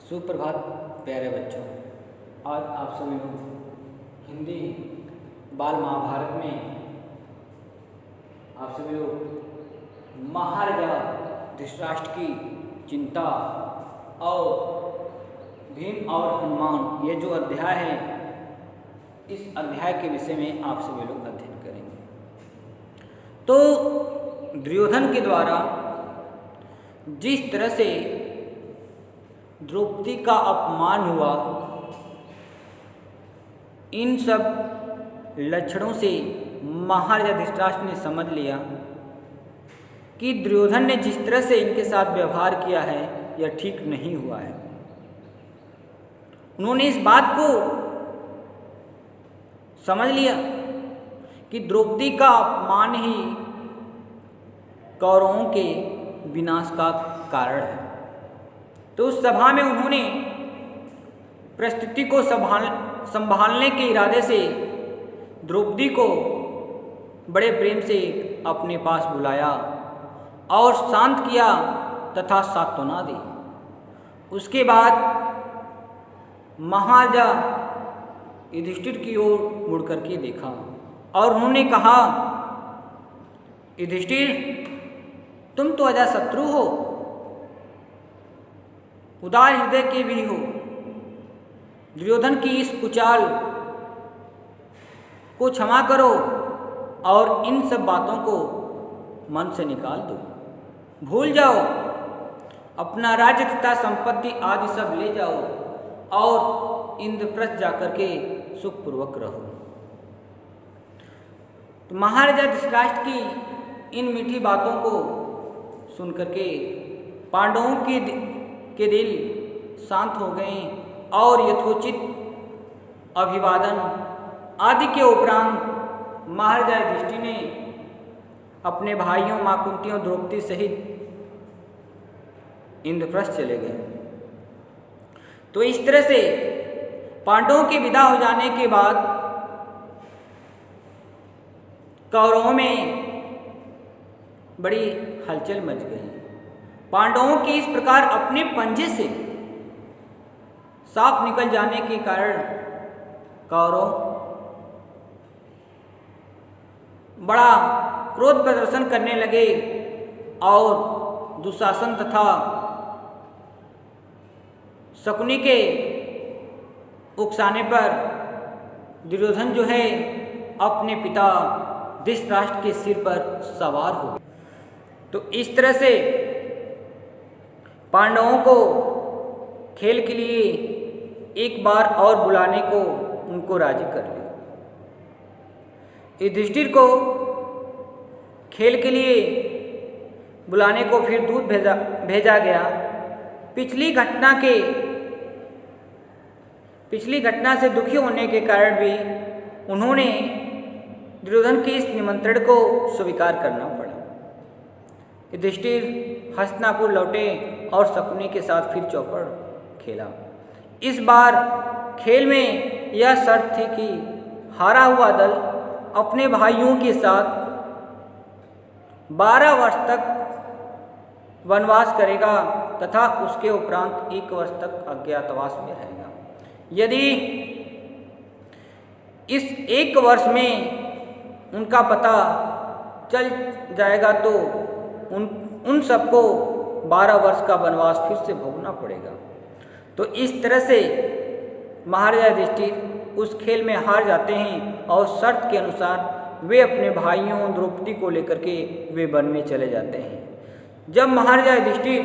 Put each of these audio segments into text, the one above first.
सुप्रभात प्यारे बच्चों। आज आप सभी लोग हिंदी बाल महाभारत में आप सभी लोग महाराजा धृतराष्ट्र की चिंता और भीम और हनुमान ये जो अध्याय है, इस अध्याय के विषय में आप सभी लोग अध्ययन करेंगे। तो दुर्योधन के द्वारा जिस तरह से द्रौपदी का अपमान हुआ, इन सब लक्षणों से महाराजा धृतराष्ट्र ने समझ लिया कि दुर्योधन ने जिस तरह से इनके साथ व्यवहार किया है यह ठीक नहीं हुआ है। उन्होंने इस बात को समझ लिया कि द्रौपदी का अपमान ही कौरवों के विनाश का कारण है। तो उस सभा में उन्होंने परिस्थिति को संभालने के इरादे से द्रौपदी को बड़े प्रेम से अपने पास बुलाया और शांत किया तथा सांत्वना दी। उसके बाद महाराजा युधिष्ठिर की ओर मुड़ करके देखा और उन्होंने कहा, युधिष्ठिर, तुम तो अजातशत्रु हो, उदार हृदय के भी हो। दुर्योधन की इस कुचाल को क्षमा करो और इन सब बातों को मन से निकाल दो। भूल जाओ, अपना राज्य तथा संपत्ति आदि सब ले जाओ और इंद्रप्रस्थ जाकर के सुखपूर्वक रहो। तो महाराजा धृतराष्ट्र की इन मीठी बातों को सुनकर के पांडवों के दिल शांत हो गए और यथोचित अभिवादन आदि के उपरांत महाराजा युधिष्ठिर ने अपने भाइयों मां कुंती और द्रौपदी सहित इंद्रप्रस्थ चले गए। तो इस तरह से पांडवों के विदा हो जाने के बाद कौरवों में बड़ी हलचल मच गई। पांडवों के इस प्रकार अपने पंजे से साफ निकल जाने के कारण कौरव बड़ा क्रोध प्रदर्शन करने लगे और दुशासन तथा शकुनी के उकसाने पर दुर्योधन जो है अपने पिता धृतराष्ट्र के सिर पर सवार हो गए। तो इस तरह से पांडवों को खेल के लिए एक बार और बुलाने को उनको राजी कर लिया। युधिष्ठिर को खेल के लिए बुलाने को फिर दूत भेजा गया। पिछली घटना से दुखी होने के कारण भी उन्होंने दुर्योधन के इस निमंत्रण को स्वीकार करना पड़ा। युधिष्ठिर हस्तिनापुर लौटे और शकुनी के साथ फिर चौपड़ खेला। इस बार खेल में यह शर्त थी कि हारा हुआ दल अपने भाइयों के साथ 12 वर्ष तक वनवास करेगा तथा उसके उपरांत 1 वर्ष तक अज्ञातवास में रहेगा। यदि इस 1 वर्ष में उनका पता चल जाएगा तो उन सबको 12 वर्ष का वनवास फिर से भोगना पड़ेगा। तो इस तरह से महाराजा युधिष्ठिर उस खेल में हार जाते हैं और शर्त के अनुसार वे अपने भाइयों द्रौपदी को लेकर के वे वन में चले जाते हैं। जब महाराजा युधिष्ठिर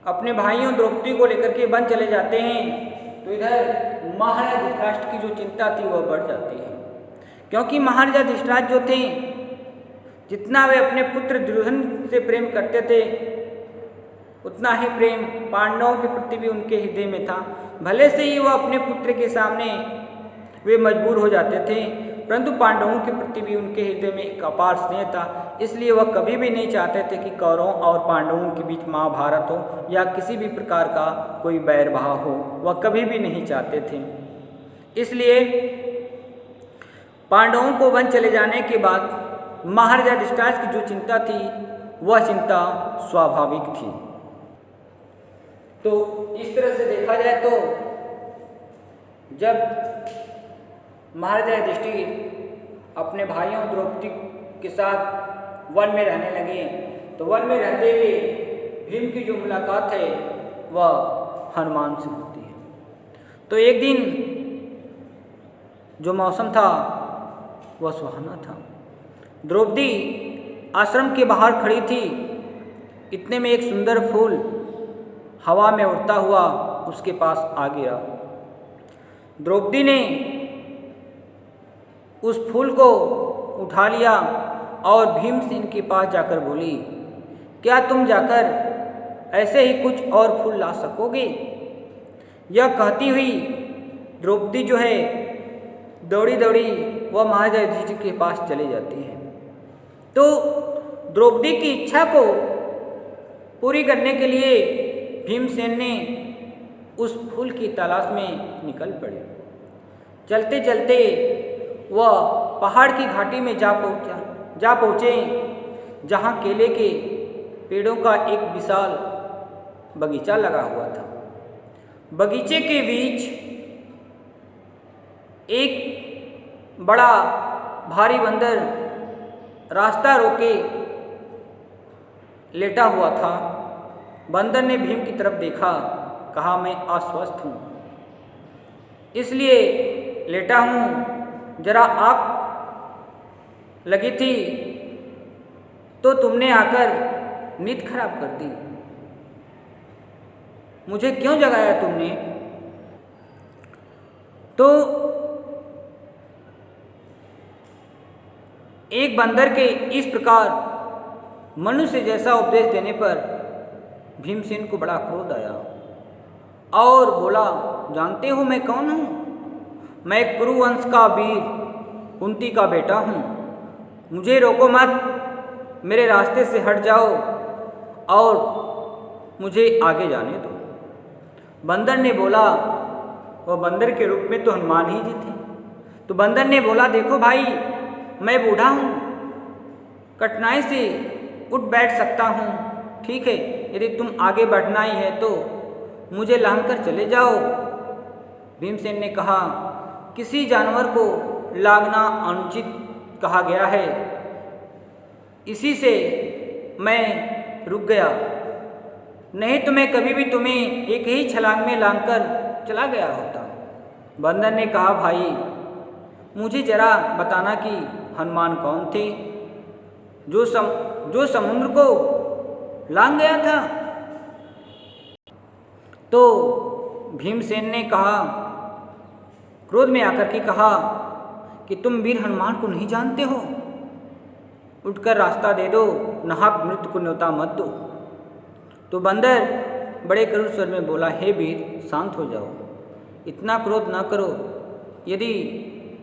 अपने भाइयों द्रौपदी को लेकर के वन चले जाते हैं तो इधर महाराजा धृतराष्ट्र की जो चिंता थी वह बढ़ जाती है, क्योंकि महाराजा धृतराष्ट्र जो थे जितना वे अपने पुत्र दुर्योधन से प्रेम करते थे उतना ही प्रेम पांडवों के प्रति भी उनके हृदय में था। भले से ही वह अपने पुत्र के सामने वे मजबूर हो जाते थे, परंतु पांडवों के प्रति भी उनके हृदय में एक अपार स्नेह था। इसलिए वह कभी भी नहीं चाहते थे कि कौरवों और पांडवों के बीच महाभारत हो या किसी भी प्रकार का कोई बैरभाव हो, वह कभी भी नहीं चाहते थे। इसलिए पांडवों को वन चले जाने के बाद महाराजा धृतराष्ट्र की जो चिंता थी वह चिंता स्वाभाविक थी। तो इस तरह से देखा जाए तो जब महाराजा युधिष्ठिर अपने भाइयों द्रौपदी के साथ वन में रहने लगे तो वन में रहते हुए भीम की जो मुलाकात है वह हनुमान से होती है। तो एक दिन जो मौसम था वह सुहाना था। द्रौपदी आश्रम के बाहर खड़ी थी, इतने में एक सुंदर फूल हवा में उड़ता हुआ उसके पास आ गिरा। द्रौपदी ने उस फूल को उठा लिया और भीमसेन के पास जाकर बोली, क्या तुम जाकर ऐसे ही कुछ और फूल ला सकोगे? यह कहती हुई द्रौपदी जो है दौड़ी दौड़ी वह महाराजा युधिष्ठिर के पास चली जाती है। तो द्रौपदी की इच्छा को पूरी करने के लिए भीमसेन ने उस फूल की तलाश में निकल पड़े। चलते चलते वह पहाड़ की घाटी में जा पहुँचे जहाँ केले के पेड़ों का एक विशाल बगीचा लगा हुआ था। बगीचे के बीच एक बड़ा भारी बंदर रास्ता रोके लेटा हुआ था। बंदर ने भीम की तरफ देखा, कहा, मैं अस्वस्थ हूँ इसलिए लेटा हूँ, जरा आग लगी थी तो तुमने आकर नींद खराब कर दी, मुझे क्यों जगाया तुमने? तो एक बंदर के इस प्रकार मनुष्य जैसा उपदेश देने पर भीमसेन को बड़ा क्रोध आया और बोला, जानते हो मैं कौन हूँ? मैं कुरुवंश का वीर कुंती का बेटा हूँ, मुझे रोको मत, मेरे रास्ते से हट जाओ और मुझे आगे जाने दो। बंदर ने बोला, वह बंदर के रूप में तो हनुमान ही जी थे। तो बंदर ने बोला, देखो भाई, मैं बूढ़ा हूँ, कठिनाई से उठ बैठ सकता हूँ, ठीक है, यदि तुम आगे बढ़ना ही है तो मुझे लांघ कर चले जाओ। भीमसेन ने कहा, किसी जानवर को लांघना अनुचित कहा गया है, इसी से मैं रुक गया, नहीं तो मैं कभी भी तुम्हें एक ही छलांग में लांघ कर चला गया होता। बंदर ने कहा, भाई मुझे जरा बताना कि हनुमान कौन थे जो समुद्र को लांघ गया था? तो भीमसेन ने कहा, क्रोध में आकर के कहा कि तुम वीर हनुमान को नहीं जानते हो, उठकर रास्ता दे दो, नाहक मृत्यु को न्योता मत दो। तो बंदर बड़े करुण स्वर में बोला, हे वीर शांत हो जाओ, इतना क्रोध न करो, यदि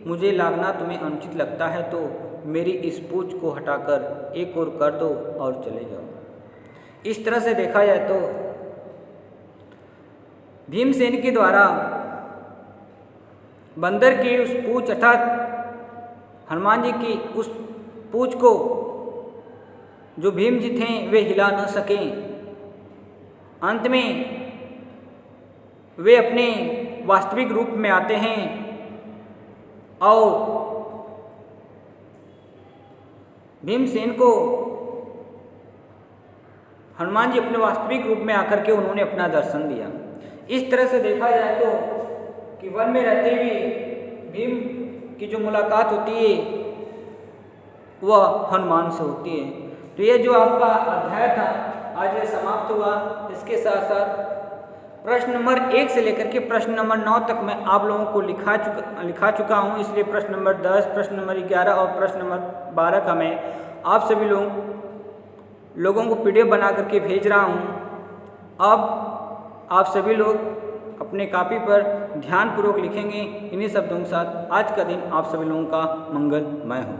मुझे लांघना तुम्हें अनुचित लगता है तो मेरी इस पूंछ को हटाकर एक ओर कर दो और चले जाओ। इस तरह से देखा जाए तो भीमसेन के द्वारा बंदर की उस पूंछ अर्थात हनुमान जी की उस पूंछ को जो भीम जी थे वे हिला न सकें, अंत में वे अपने वास्तविक रूप में आते हैं और भीमसेन को हनुमान जी अपने वास्तविक रूप में आकर के उन्होंने अपना दर्शन दिया। इस तरह से देखा जाए तो कि वन में रहते हुए भीम की जो मुलाकात होती है वह हनुमान से होती है। तो ये जो आपका अध्याय था आज ये समाप्त हुआ। इसके साथ साथ प्रश्न नंबर 1 से लेकर के प्रश्न नंबर 9 तक मैं आप लोगों को लिखा चुका हूँ, इसलिए प्रश्न नंबर 10, प्रश्न नंबर 11 और प्रश्न नंबर 12 का मैं आप सभी लोगों को PDF बना करके भेज रहा हूँ। अब आप सभी लोग अपने कॉपी पर ध्यानपूर्वक लिखेंगे। इन्हीं शब्दों के साथ आज का दिन आप सभी लोगों का मंगलमय हो।